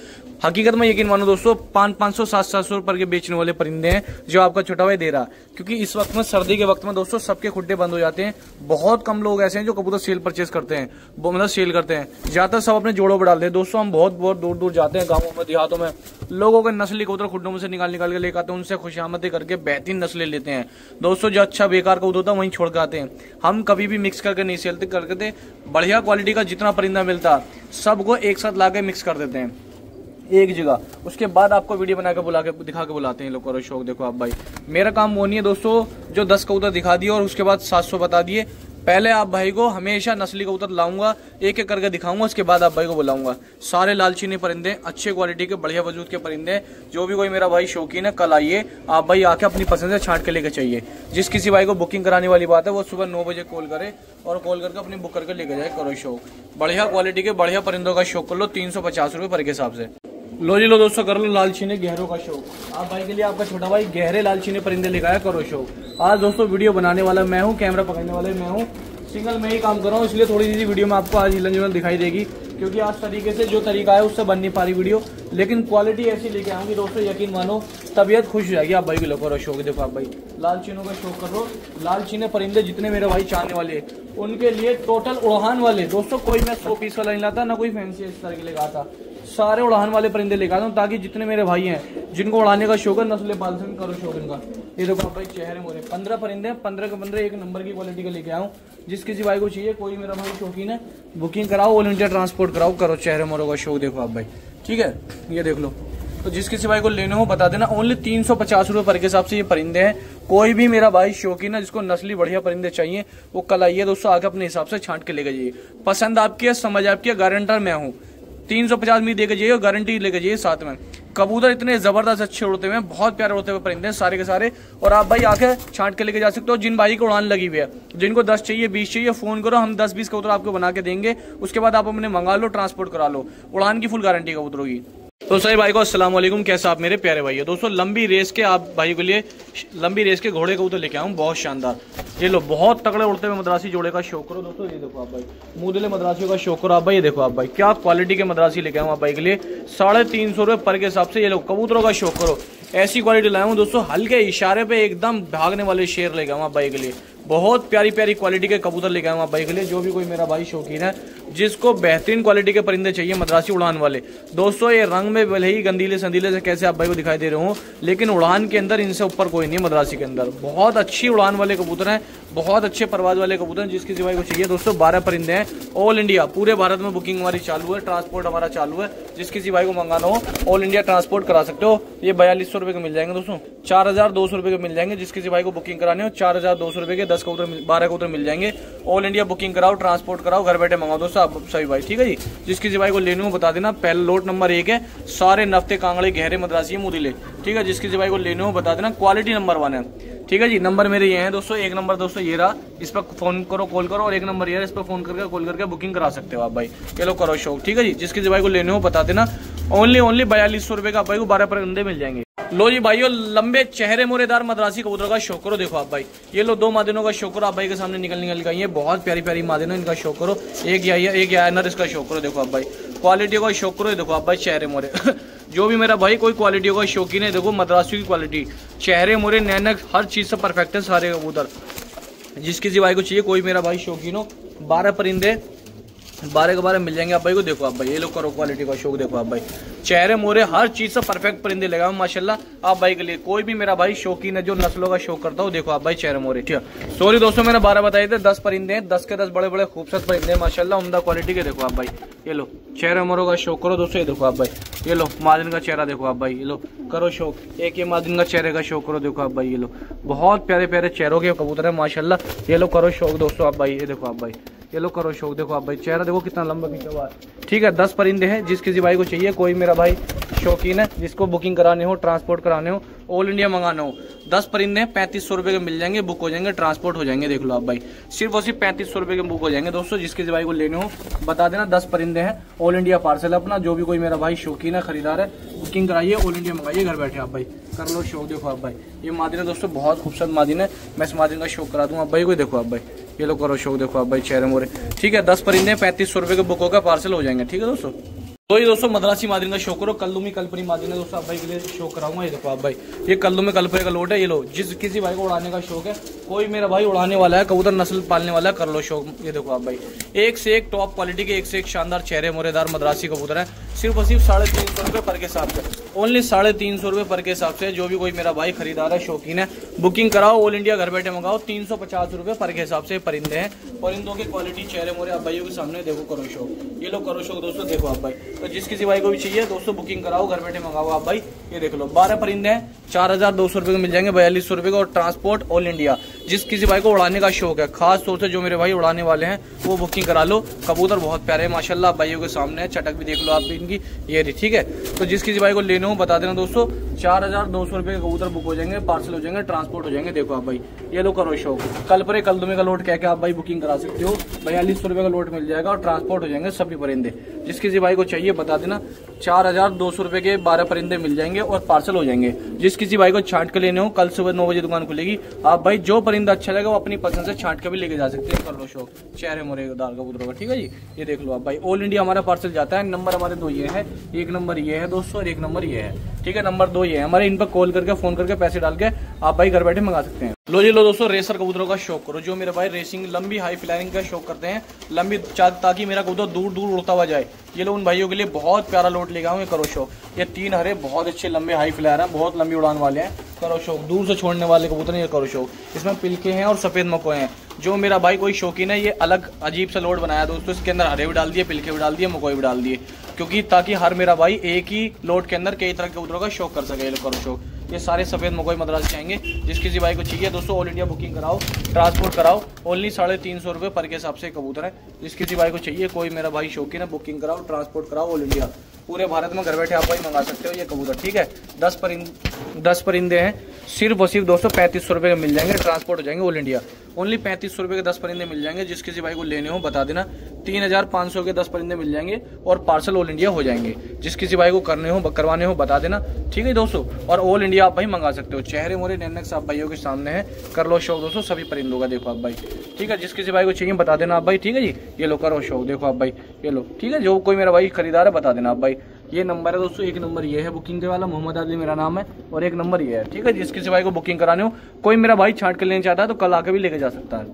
हकीकत में यकीन मानो दोस्तों, 500, 700 रुपए के बेचने वाले परिंदे हैं जो आपका छोटा भाई दे रहा। क्योंकि इस वक्त में, सर्दी के वक्त में दोस्तों, सबके खुड्डे बंद हो जाते हैं। बहुत कम लोग ऐसे हैं जो कबूतर सेल परचेज करते हैं, मतलब सेल करते हैं। ज्यादातर सब अपने जोड़ों पर डालते हैं दोस्तों। हम बहुत दूर दूर जाते हैं, गाँवों में, देहातों में, लोगों के नस्ली कबूतर खुड्डों में से निकाल के लेकर आते हैं। उनसे खुशामदी करके बेहतरीन नस्लें लेते हैं दोस्तों। जो अच्छा बेकार कबूतर होता है वहीं छोड़ के आते हैं। हम कभी भी मिक्स करके नहीं सेलते करते। बढ़िया क्वालिटी का जितना परिंदा मिलता सबको एक साथ लाके मिक्स कर देते हैं एक जगह। उसके बाद आपको वीडियो बना के बुला के दिखा के बुलाते हैं लोग। करो शौक। देखो आप भाई, मेरा काम वो नहीं है दोस्तों जो 10 कबूतर दिखा दिए और उसके बाद 700 बता दिए। पहले आप भाई को हमेशा नस्ली कबूतर लाऊंगा, एक एक करके दिखाऊंगा, उसके बाद आप भाई को बुलाऊंगा। सारे लाल चीनी परिंदे, अच्छे क्वालिटी के, बढ़िया वजूद के परिंदे। जो भी कोई मेरा भाई शौकीन है, कल आइए आप भाई, आके अपनी पसंद से छांट के लेके चाहिए। जिस किसी भाई को बुकिंग कराने वाली बात है, वो सुबह 9 बजे कॉल करे और कॉल करके अपनी बुक करके लेके जाए। करो शौक। बढ़िया क्वालिटी के, बढ़िया परिंदों का शौक कर लो। 350 रुपए पर के हिसाब से। लो जी लो दोस्तों, कर लो लाल चीने गहरों का शौक। आप भाई के लिए आपका छोटा भाई गहरे लाल चीने परिंदे लेकर आया। करो शौक। आज दोस्तों वीडियो बनाने वाला मैं हूँ, कैमरा पकड़ने वाले मैं हूँ, सिंगल मैं ही काम कर रहा हूँ, इसलिए थोड़ी सी वीडियो में आपको आज हिलन जुलन दिखाई देगी। क्योंकि आज तरीके से जो तरीका है उससे बन नहीं पा रही वीडियो, लेकिन क्वालिटी ऐसी लेके आऊंगी दोस्तों, यकीन मानो तबीयत खुश हो जाएगी आप भाई के लोग। करो शौक। देखो आप भाई, लाल चीनों का शौक करो। लाल चीने परिंदे जितने मेरे भाई चाहने वाले, उनके लिए टोटल उड़ान वाले दोस्तों। कोई मैं 100 पीस वाला नहीं लाता, ना कोई फैंसी इस तरह के लेकर आता। सारे उड़ान वाले परिंदे लेकर आता हूँ, ताकि जितने मेरे भाई हैं जिनको उड़ाने का शौक है, नस्ल पाल से। करो शौक इनका। ये देखो आप भाई, चेहरे मोरे 15 परिंदे, 15 के 15 एक नंबर की क्वालिटी के लेके आऊँ। जिस किसी भाई को चाहिए, कोई मेरा भाई शौकीन है, बुकिंग कराओ, ऑल इंडिया ट्रांसपोर्ट कराओ। करो चेहरे मोरों का शौक। देखो आप भाई, ठीक है, ये देख लो। तो जिस किसी भाई को लेने हो बता देना। ओनली 350 रुपए पर के हिसाब से ये परिंदे हैं। कोई भी मेरा भाई शौकीन है जिसको नस्ली बढ़िया परिंदे चाहिए, वो कल आइए दोस्तों, आके अपने हिसाब से छांट के लेके जाइए। पसंद आपकी है, समझ आपकी है, गारंटर मैं हूँ। 350 में देके जाइए और गारंटी लेके जाइए साथ में। कबूतर इतने जबरदस्त अच्छे उड़ते हुए, बहुत प्यारे उड़ते हुए परिंदे सारे के सारे। और आप भाई आके छांट के लेके जा सकते हो। जिन भाई को उड़ान लगी हुई है, जिनको 10 चाहिए, 20 चाहिए, फोन करो, हम 10-20 कबूतर आपको बना के देंगे। उसके बाद आप अपने मंगा लो, ट्रांसपोर्ट करा लो। उड़ान की फुल गारंटी कबूतरों की। तो सही भाई को अस्सलाम वालेकुम, कैसा आप मेरे प्यारे भाई है। दोस्तों लंबी रेस के आप भाई के लिए लंबी रेस के घोड़े कबूतर लेके आऊँ, बहुत शानदार। ये लो, बहुत तगड़े उड़ते हुए मद्रासी जोड़े का शौक करो दोस्तों। ये देखो आप भाई, मुदले मद्रासियों का शौक करो आप भाई। ये देखो आप भाई, क्या क्वालिटी के मद्रासी लेके आऊँ आप भाई के लिए। 350 रुपए पर के हिसाब से। ये लोग कबूतरों का शौक करो, ऐसी क्वालिटी लाया हूँ दोस्तों। हल्के इशारे पे एकदम भागने वाले शेर लेके आऊँ आप भाई के लिए। बहुत प्यारी प्यारी क्वालिटी के कबूतर लेके आऊँ आप भाई के लिए। जो भी कोई मेरा भाई शौकीन है, जिसको बेहतरीन क्वालिटी के परिंदे चाहिए, मद्रासी उड़ान वाले दोस्तों। ये रंग में भले ही गंदीले संदीले से कैसे आप भाई को दिखाई दे रहे हो, लेकिन उड़ान के अंदर इनसे ऊपर कोई नहीं है। मद्रासी के अंदर बहुत अच्छी उड़ान वाले कबूतर हैं, बहुत अच्छे परवाज वाले कबूतर हैं। जिसकी सिवाय को चाहिए दोस्तों, 12 परिंदे हैं। ऑल इंडिया, पूरे भारत में बुकिंग हमारी चालू है, ट्रांसपोर्ट हमारा चालू है। जिसकी सिवाय को मंगाना हो, ऑल इंडिया ट्रांसपोर्ट करा सकते हो। ये 4200 रुपए के मिल जाएंगे दोस्तों, 4200 रुपए के मिल जाएंगे। जिसकी सिवाय को बुकिंग कराने हो, 4200 रुपए के 10 10 कबूतर 12 कबूतर मिल जाएंगे। ऑल इंडिया बुकिंग कराओ, ट्रांसपोर्ट कराओ, घर बैठे मंगाओ दोस्तों आप सभी भाई, ठीक है जी। जिस किसी भाई को लेने हो बता देना। पहला लोट नंबर 1 है, सारे नफ्ते कांगड़े गहरे मद्रासी मुदिले, ठीक है। जिस किसी भाई को लेने हो बता देना, क्वालिटी नंबर 1 है, ठीक है जी। नंबर मेरे ये हैं दोस्तों, एक नंबर दोस्तों ये रहा, इस पर फोन करो कॉल करो, और एक नंबर ये रहा, इस पर फोन करके कॉल करके बुकिंग करा सकते हो आप भाई। ये लो करो शौक, ठीक है जी। जिस किसी भाई को लेने हो बता देना। ओनली 4200 रुपए का आप भाई को 12 परिंदे मिल जाएंगे। लो जी भाइयों, लंबे चेहरे मोरेदार मद्रासी कबूतरों का शौक करो। देखो आप भाई, ये लो 2 मादिनों का शौक करो आप भाई के सामने निकल गई है। बहुत प्यारी प्यारी मादिनों, इनका शौक करो। एक या नर, इसका शौक करो। देखो आप भाई, क्वालिटी का शौक करो। देखो आप भाई, चेहरे मोरे जो भी मेरा भाई कोई क्वालिटी का शौकीन है, देखो मद्रासी की क्वालिटी, चेहरे मोरे नैनक हर चीज से परफेक्ट है सारे कबूतर। जिस किसी भाई को चाहिए, कोई मेरा भाई शौकीन हो, 12 परिंदे 12 के 12 मिल जाएंगे आप भाई को। देखो आप भाई, ये लोग करो क्वालिटी का शौक। देखो आप भाई, चेहरे मोरे हर चीज से परफेक्ट परिंदे लगाओ माशाल्लाह आप भाई के लिए। कोई भी मेरा भाई शौकीन है जो नस्लों का शौक करता हो, देखो आप भाई चेहरे मोरे, ठीक है। सॉरी दोस्तों, मैंने 12 बताए थे, 10 परिंदे हैं, 10 के 10 बड़े बड़े खूबसूरत परिंदे माशाल्लाह, उम्दा क्वालिटी के। देखो आप भाई, ये लो चेहरे मोरों का शौक करो दोस्तों। ये देखो आप भाई, ये लो मादिन का चेहरा देखो आप भाई, ये लो करो शौक। एक ये मादिन का चेहरे का शौक करो। देखो आप भाई, ये लो बहुत प्यारे प्यारे चेहरों के कबूतर है माशाल्लाह। ये लो करो शौक दोस्तों आप भाई, ये देखो आप भाई, ये लो करो शौक। देखो आप भाई, चेहरा देखो कितना लंबा खींचा हुआ है, ठीक है। 10 परिंदे हैं। जिस किसी भाई को चाहिए, कोई मेरा भाई शौकीन है, जिसको बुकिंग कराने हो, ट्रांसपोर्ट कराने हो, ऑल इंडिया मंगाना हो, 10 परिंदे हैं, 3500 रुपए के मिल जाएंगे, बुक हो जाएंगे, ट्रांसपोर्ट हो जाएंगे। देख लो आप भाई, सिर्फ और सिर्फ 3500 रुपए के बुक हो जाएंगे दोस्तों। जिस किसी भाई को लेने हो बता देना। 10 परिंदे हैं, ऑल इंडिया पार्सल अपना। जो भी कोई मेरा भाई शौकीन है, खरीदार है, बुकिंग कराइए, ऑल इंडिया मंगाइए, घर बैठे आप भाई कर लो शौक। देखो आप भाई, ये मादिन है दोस्तों, बहुत खूबसूरत मादिन है। मैं इस मादिन का शौक करा दूंगा आप भाई को। देखो आप भाई, ये लो करो शौक। देखो आप भाई, चेहरे मोरे, ठीक है। 10 परिंदे 3500 रुपए के बुक होगा, पार्सल हो जाएंगे, ठीक है दोस्तों। तो ये दोस्तों मद्रासी मादिन का शौक करो। कल्लूमी कलपरी मादिन है दोस्तों, आप भाई के लिए शौक कराऊंगा। ये देखो आप भाई, ये कल्लूमी कलपरी का लोट है। ये लो, जिस किसी भाई को उड़ाने का शौक है, कोई मेरा भाई उड़ाने वाला है, कबूतर नस्ल पालने वाला है, कर लो शौक। ये देखो आप भाई, एक से एक टॉप क्वालिटी के, एक से एक शानदार चेहरे मोरेदार मद्रासी कबूतर है। सिर्फ और सिर्फ 350 रुपए पर के हिसाब से, ओनली 350 रुपए पर के हिसाब से। जो भी कोई मेरा भाई खरीदार है, शौकीन है, बुकिंग कराओ, ऑल इंडिया घर बैठे मंगाओ। 350 रुपए पर के हिसाब से परिंदे हैं। परिंदों की क्वालिटी, चेहरे मोरे आप भाइयों के सामने देखो, करो शौक। ये लोग करो शौक दोस्तों। देखो आप भाई, तो जिस किसी भाई को भी चाहिए दोस्तों, बुकिंग कराओ, घर बैठे मंगाओ आप भाई। ये देख लो 12 परिंदे हैं, 4200 रुपए के मिल जाएंगे, 4200 रुपए का, और ट्रांसपोर्ट ऑल इंडिया। जिस किसी भाई को उड़ाने का शौक है, खास तौर से जो मेरे भाई उड़ाने वाले हैं, वो बुकिंग करा लो। कबूतर बहुत प्यारे हैं माशाल्लाह, भाइयों के सामने है, चटक भी देख लो आप भी इनकी, ये रही, ठीक है। तो जिस किसी भाई को लेने हो बता देना दोस्तों। 4200 रुपए के कबूतर बुक हो जाएंगे, पार्सल हो जाएंगे, ट्रांसपोर्ट हो जाएंगे। देखो आप भाई, ये लो करो शौक। कलपरे कलदुमे का लोट कह के आप भाई बुकिंग करा सकते हो, 4200 रुपए का लोट मिल जाएगा, और ट्रांसपोर्ट हो जाएंगे सभी परिंदे। जिस किसी भाई को चाहिए बता देना। 4200 रुपए के 12 परिंदे मिल जाएंगे, और पार्सल हो जाएंगे। जिस किसी भाई को छांट के लेने हो, कल सुबह 9 बजे दुकान खुलेगी। आप भाई जो परिंदा अच्छा लगे वो अपनी पसंद से छांट के भी लेके जा सकते हैं। कर लो शौक चेहरे मोरेदार कबूतरों का, ठीक है जी। ये देख लो आप भाई, ऑल इंडिया हमारा पार्सल जाता है। नंबर हमारे 2 ये है, एक नंबर ये है दोस्तों, और एक नंबर ये है, ठीक है। नंबर 2 ये है हमारे। इन पर कॉल करके, फोन करके, पैसे डाल के आप भाई घर बैठे मंगा सकते हैं। लो जी लो दोस्तों, रेसर कबूतरों का शौक करो। जो मेरे भाई रेसिंग, लंबी हाई फ्लाइंग का शौक करते हैं, लंबी ताकि मेरा कबूतर दूर दूर उड़ता हुआ जाए, ये लोग उन भाइयों के लिए बहुत प्यारा लोट लेगा हूँ। करो शौक। ये 3 हरे बहुत अच्छे लंबे हाई फ्लायर हैं, बहुत लंबी उड़ान वाले हैं। करो शौक, दूर से छोड़ने वाले कबूतर हैं, ये करो शौक। इसमें पिलके हैं और सफेद मकोए हैं। जो मेरा भाई कोई शौकीन है, ये अलग अजीब सा लोड बनाया दोस्तों। इसके अंदर हरे भी डाल दिए, पिलके भी डाल दिए, मकोए भी डाल दिए, क्योंकि ताकि हर मेरा भाई एक ही लोड के अंदर कई तरह के कबूतरों का शौक कर सके। ये लोग करो शौक। ये सारे सफेद मकोई मद्रासी आएंगे। जिस किसी भाई को चाहिए दोस्तों, ऑल इंडिया बुकिंग कराओ, ट्रांसपोर्ट कराओ, ओनली 350 रुपए पर के हिसाब से कबूतर है। जिस किसी भाई को चाहिए, कोई मेरा भाई शौकीन है, बुकिंग कराओ, ट्रांसपोर्ट कराओ, ऑल इंडिया, पूरे भारत में घर बैठे आप भाई मंगा सकते हो ये कबूतर, ठीक है। 10 परिंदे हैं, सिर्फ और सिर्फ दोस्तों 3500 रुपए के मिल जाएंगे, ट्रांसपोर्ट हो जाएंगे ऑल इंडिया। ओनली 3500 रुपए के 10 परिंदे मिल जाएंगे। जिस किसी भाई को लेने हो बता देना। 3500 के 10 परिंदे मिल जाएंगे, और पार्सल ऑल इंडिया हो जाएंगे। जिस किसी भाई को करवाने हो बता देना, ठीक है दोस्तों। और ऑल इंडिया आप भाई मंगा सकते हो। चेहरे मोरे नैनक साहब भाइयों के सामने है, कर लो शौक दोस्तों सभी परिंदों का। देखो आप भाई, ठीक है। जिस किसी भाई को चाहिए बता देना आप भाई, ठीक है जी। ये लो करो शौक। देखो आप भाई, ये लो, ठीक है। जो कोई मेरा भाई खरीदार है बता देना आप भाई। ये नंबर है दोस्तों, एक नंबर ये है बुकिंग के वाला, मोहम्मद आदिल मेरा नाम है, और एक नंबर ये है, ठीक है। जिस किसी भाई को बुकिंग कराने हो, कोई मेरा भाई छांट कर लेना चाहता है तो कल आके भी लेके जा सकता है।